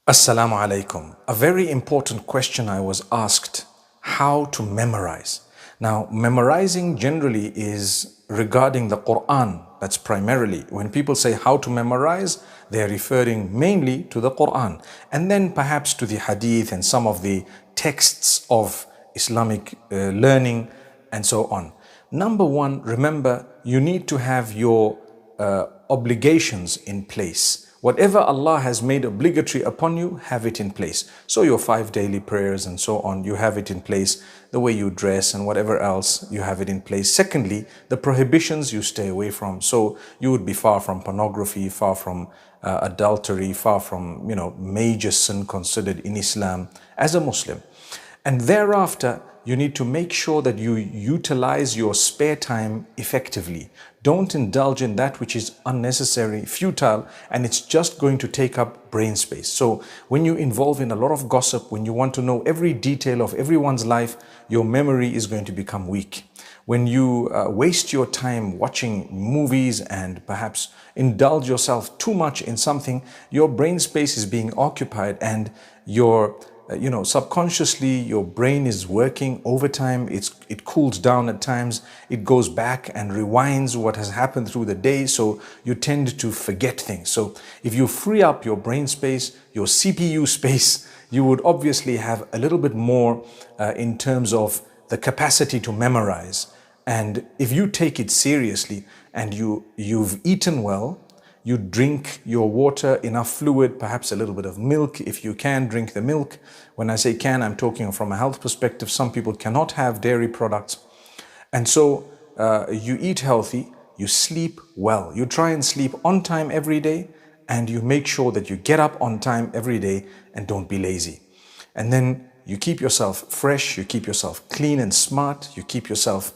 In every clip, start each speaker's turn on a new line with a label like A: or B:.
A: Assalamu alaikum. A very important question I was asked: how to memorize. Now, memorizing generally is regarding the Qur'an. That's primarily. When people say how to memorize, they're referring mainly to the Qur'an, and then perhaps to the hadith and some of the texts of Islamic learning and so on. Number one, remember, you need to have your obligations in place. Whatever Allah has made obligatory upon you, have it in place. So your 5 daily prayers and so on, you have it in place. The way you dress and whatever else, you have it in place. Secondly, the prohibitions you stay away from. So you would be far from pornography, far from adultery, far from, major sin considered in Islam as a Muslim. And thereafter, you need to make sure that you utilize your spare time effectively. Don't indulge in that which is unnecessary, futile, and it's just going to take up brain space. So when you involve in a lot of gossip, when you want to know every detail of everyone's life, your memory is going to become weak. When you waste your time watching movies and perhaps indulge yourself too much in something, your brain space is being occupied and your subconsciously your brain is working overtime. It cools down at times. It goes back and rewinds what has happened through the day. So you tend to forget things. So if you free up your brain space, your CPU space, you would obviously have a little bit more in terms of the capacity to memorize. And if you take it seriously and you've eaten well, you drink your water, enough fluid, perhaps a little bit of milk. If you can, drink the milk. When I say can, I'm talking from a health perspective. Some people cannot have dairy products. And so you eat healthy, you sleep well. You try and sleep on time every day, and you make sure that you get up on time every day and don't be lazy. And then you keep yourself fresh, you keep yourself clean and smart, you keep yourself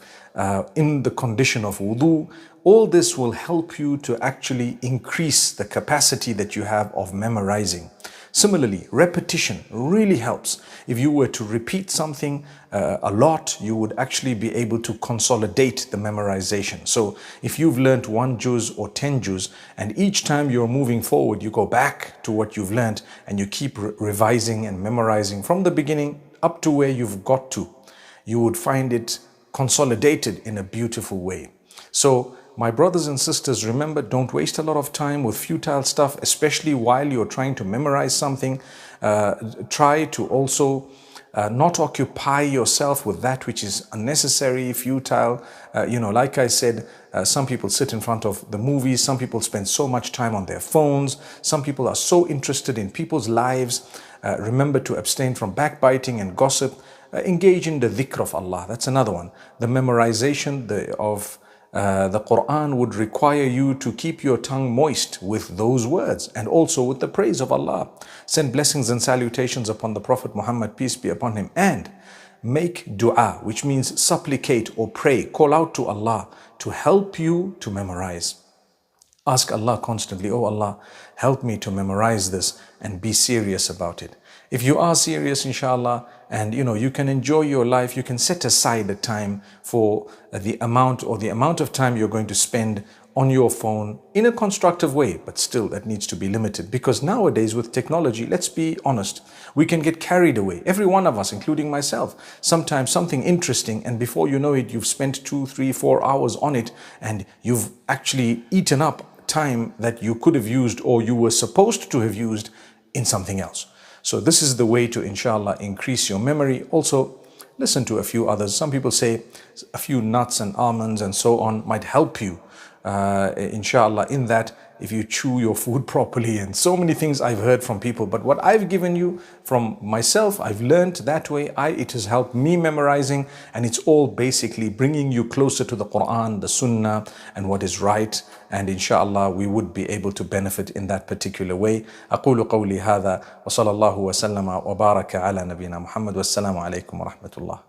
A: in the condition of wudu. All this will help you to actually increase the capacity that you have of memorizing. Similarly, repetition really helps. If you were to repeat something a lot, you would actually be able to consolidate the memorization. So if you've learned 1 juz or 10 juz, and each time you're moving forward, you go back to what you've learned and you keep revising and memorizing from the beginning up to where you've got to, you would find it consolidated in a beautiful way. So my brothers and sisters, remember, don't waste a lot of time with futile stuff, especially while you're trying to memorize something. Try to also not occupy yourself with that which is unnecessary, futile. Like I said, some people sit in front of the movies. Some people spend so much time on their phones. Some people are so interested in people's lives. Remember to abstain from backbiting and gossip. Engage in the dhikr of Allah. That's another one. The memorization of the Qur'an would require you to keep your tongue moist with those words and also with the praise of Allah. Send blessings and salutations upon the Prophet Muhammad, peace be upon him, and make dua, which means supplicate or pray, call out to Allah to help you to memorize. Ask Allah constantly, oh Allah, help me to memorize this, and be serious about it. If you are serious, inshallah, and you can enjoy your life, you can set aside the time for the amount of time you're going to spend on your phone in a constructive way, but still that needs to be limited, because nowadays with technology, let's be honest, we can get carried away. Every one of us, including myself, sometimes something interesting, and before you know it, you've spent 2, 3, 4 hours on it, and you've actually eaten up time that you could have used or you were supposed to have used in something else. So this is the way to, inshallah, increase your memory. Also, listen to a few others. Some people say a few nuts and almonds and so on might help you, inshallah, in that if you chew your food properly, and so many things I've heard from people. But what I've given you from myself, I've learned that way. It has helped me memorizing, and it's all basically bringing you closer to the Quran, the Sunnah, and what is right. And inshallah, we would be able to benefit in that particular way. أقول قولي هذا وصلى الله وسلم وبارك على نبينا محمد والسلام عليكم ورحمة الله.